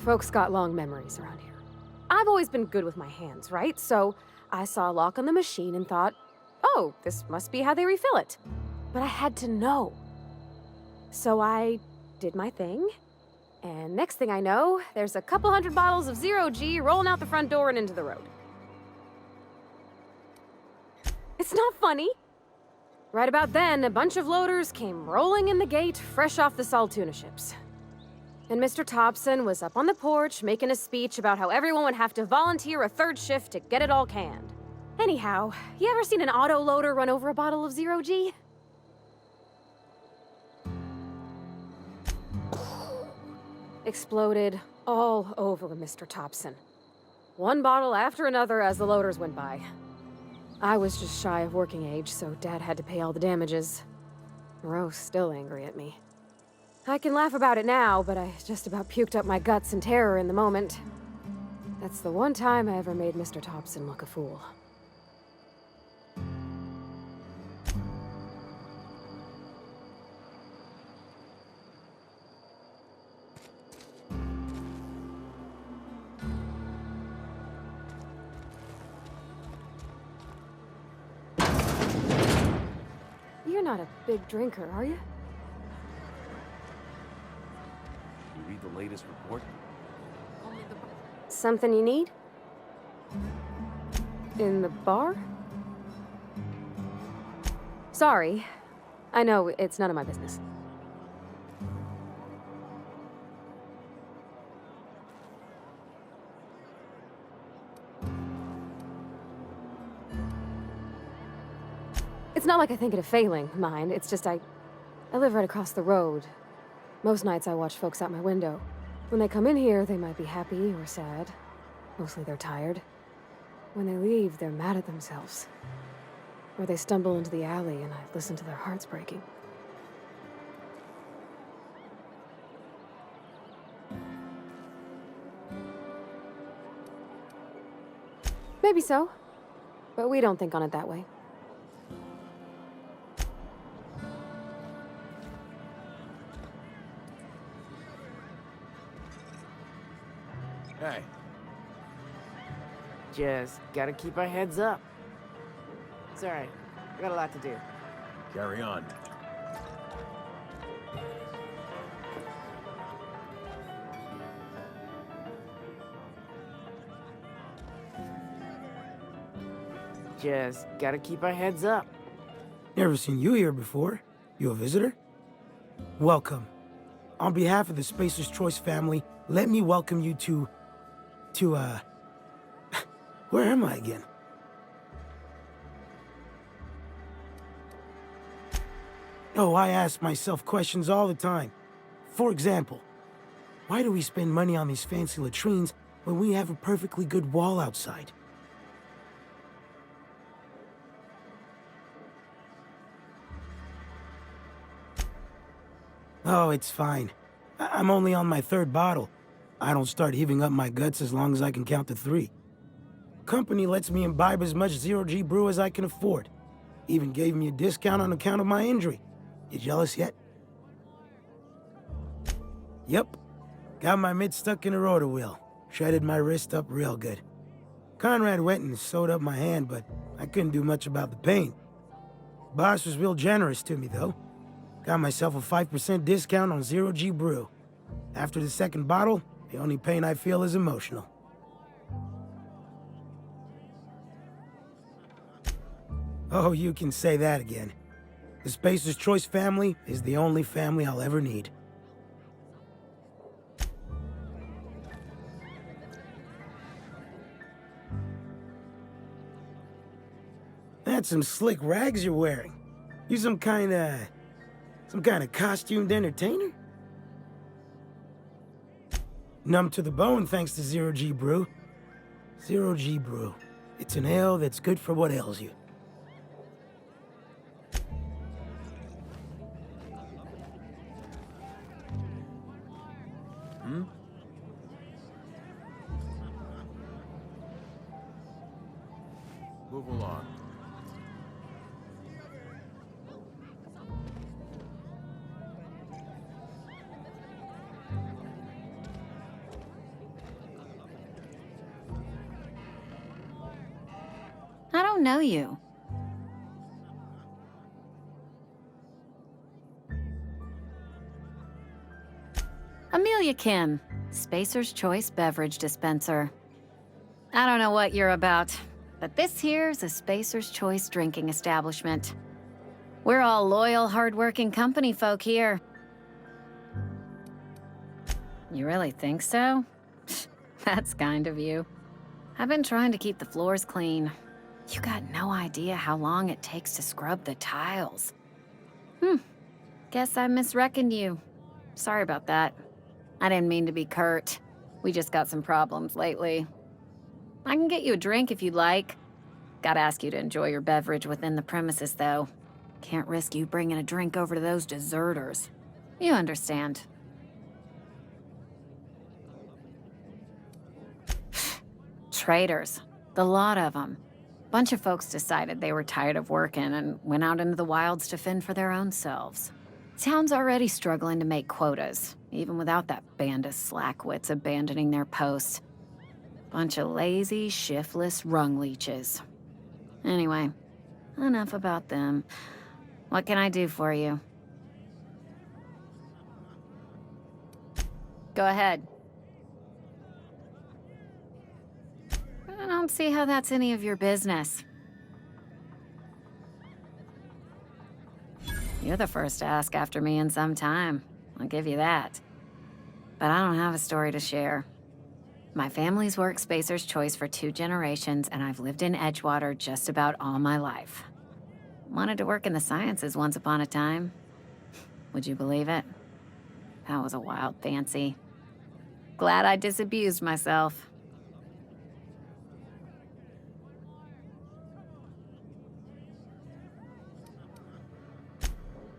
folks got long memories around here. I've always been good with my hands, right? So I saw a lock on the machine and thought, oh, this must be how they refill it. But I had to know. So I did my thing, and next thing I know, there's a couple hundred bottles of Zero-G rolling out the front door and into the road. It's not funny. Right about then, a bunch of loaders came rolling in the gate, fresh off the salt tuna ships. And Mr. Thompson was up on the porch making a speech about how everyone would have to volunteer a third shift to get it all canned. Anyhow, you ever seen an auto loader run over a bottle of Zero-G? Exploded all over Mr. Thompson. One bottle after another as the loaders went by. I was just shy of working age, so Dad had to pay all the damages. Moreau's still angry at me. I can laugh about it now, but I just about puked up my guts in terror in the moment. That's the one time I ever made Mr. Thompson look a fool. You're not a big drinker, are you? You read the latest report? Something you need? In the bar? Sorry. I know, it's none of my business. It's not like I think it a failing, mind. It's just I live right across the road. Most nights I watch folks out my window. When they come in here, they might be happy or sad. Mostly they're tired. When they leave, they're mad at themselves. Or they stumble into the alley and I listen to their hearts breaking. Maybe so, but we don't think on it that way. Hey. Just gotta keep our heads up. It's alright. I got a lot to do. Carry on. Just gotta keep our heads up. Never seen you here before. You a visitor? Welcome. On behalf of the Spacer's Choice family, let me welcome you to, where am I again? Oh, I ask myself questions all the time. For example, why do we spend money on these fancy latrines when we have a perfectly good wall outside? Oh, it's fine. I'm only on my third bottle. I don't start heaving up my guts as long as I can count to 3. Company lets me imbibe as much Zero-G brew as I can afford. Even gave me a discount on account of my injury. You jealous yet? Yep. Got my mid stuck in a rotor wheel. Shredded my wrist up real good. Conrad went and sewed up my hand, but I couldn't do much about the pain. Boss was real generous to me, though. Got myself a 5% discount on Zero-G brew. After the second bottle, the only pain I feel is emotional. Oh, you can say that again. The Spacer's Choice family is the only family I'll ever need. That's some slick rags you're wearing. You some kind of costumed entertainer? Numb to the bone thanks to Zero-G brew. Zero-G brew. It's an ale that's good for what ails you. Move along. don't know you. Amelia Kim, Spacer's Choice Beverage Dispenser. I don't know what you're about, but this here's a Spacer's Choice drinking establishment. We're all loyal, hardworking company folk here. You really think so? That's kind of you. I've been trying to keep the floors clean. You got no idea how long it takes to scrub the tiles. Guess I misreckoned you. Sorry about that. I didn't mean to be curt. We just got some problems lately. I can get you a drink if you'd like. Gotta ask you to enjoy your beverage within the premises, though. Can't risk you bringing a drink over to those deserters. You understand. Traitors. The lot of them. Bunch of folks decided they were tired of working and went out into the wilds to fend for their own selves. Town's already struggling to make quotas, even without that band of slackwits abandoning their posts. Bunch of lazy, shiftless rung leeches. Anyway, enough about them. What can I do for you? Go ahead. I don't see how that's any of your business. You're the first to ask after me in some time. I'll give you that. But I don't have a story to share. My family's worked Spacer's Choice for 2 generations, and I've lived in Edgewater just about all my life. Wanted to work in the sciences once upon a time. Would you believe it? That was a wild fancy. Glad I disabused myself.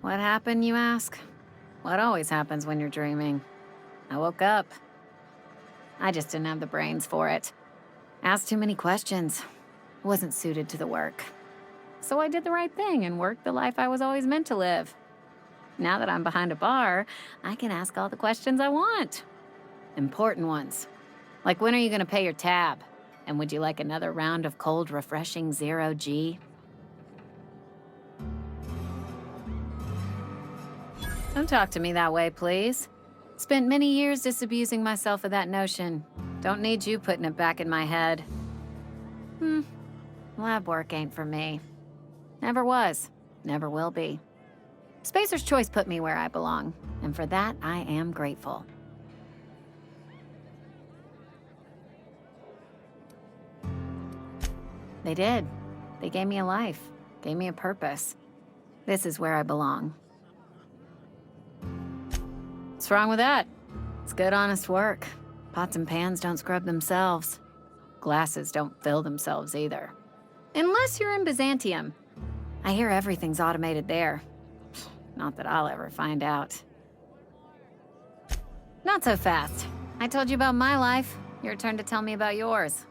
What happened, you ask? What always happens when you're dreaming? I woke up. I just didn't have the brains for it. Asked too many questions. Wasn't suited to the work. So I did the right thing and worked the life I was always meant to live. Now that I'm behind a bar, I can ask all the questions I want. Important ones. Like, when are you gonna pay your tab? And would you like another round of cold, refreshing 0G? Don't talk to me that way, please. Spent many years disabusing myself of that notion. Don't need you putting it back in my head. Lab work ain't for me. Never was. Never will be. Spacer's Choice put me where I belong, and for that, I am grateful. They did. They gave me a life, gave me a purpose. This is where I belong. What's wrong with that? It's good, honest work. Pots and pans don't scrub themselves. Glasses don't fill themselves either. Unless you're in Byzantium. I hear everything's automated there. Not that I'll ever find out. Not so fast. I told you about my life. Your turn to tell me about yours.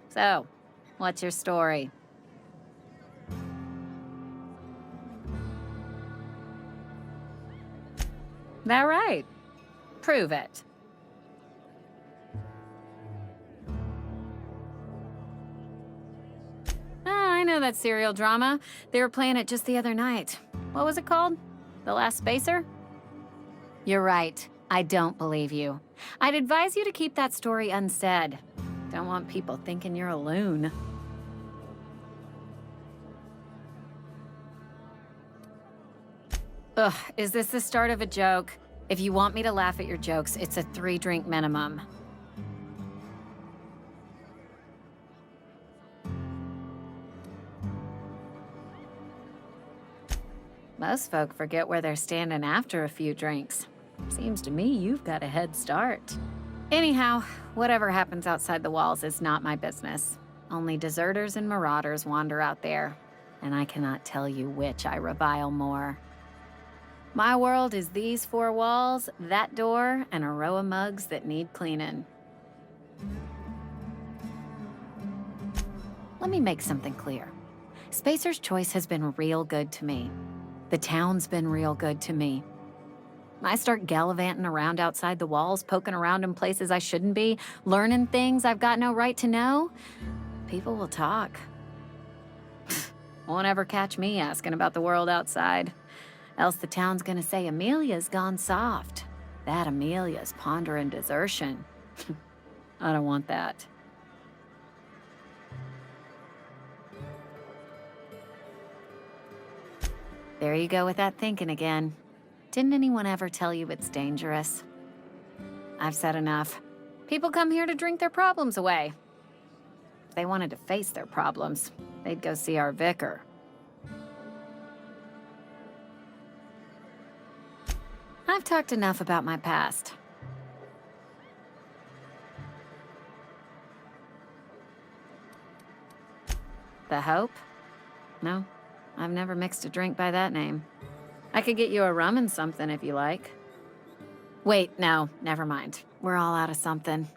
So, what's your story? That right? Prove it. Ah, I know that serial drama. They were playing it just the other night. What was it called? The Last Spacer? You're right. I don't believe you. I'd advise you to keep that story unsaid. Don't want people thinking you're a loon. Ugh, is this the start of a joke? If you want me to laugh at your jokes, it's a 3-drink minimum. Most folk forget where they're standing after a few drinks. Seems to me you've got a head start. Anyhow, whatever happens outside the walls is not my business. Only deserters and marauders wander out there, and I cannot tell you which I revile more. My world is these 4 walls, that door, and a row of mugs that need cleaning. Let me make something clear. Spacer's Choice has been real good to me. The town's been real good to me. I start gallivanting around outside the walls, poking around in places I shouldn't be, learning things I've got no right to know. People will talk. Won't ever catch me asking about the world outside. Else the town's gonna say Amelia's gone soft. That Amelia's pondering desertion. I don't want that. There you go with that thinking again. Didn't anyone ever tell you it's dangerous? I've said enough. People come here to drink their problems away. If they wanted to face their problems, they'd go see our vicar. I've talked enough about my past. The Hope? No, I've never mixed a drink by that name. I could get you a rum and something if you like. Wait, no, never mind. We're all out of something.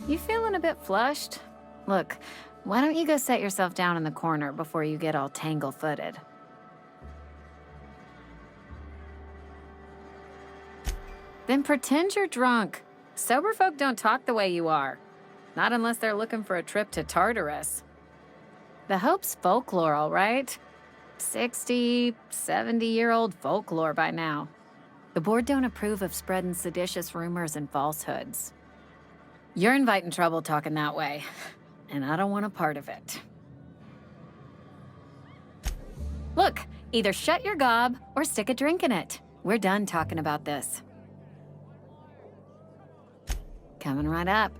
You feeling a bit flushed? Look, why don't you go set yourself down in the corner before you get all tangle-footed? Then pretend you're drunk. Sober folk don't talk the way you are. Not unless they're looking for a trip to Tartarus. The Hope's folklore, all right? 60, 70-year-old folklore by now. The board don't approve of spreading seditious rumors and falsehoods. You're inviting trouble talking that way, and I don't want a part of it. Look, either shut your gob or stick a drink in it. We're done talking about this. Coming right up.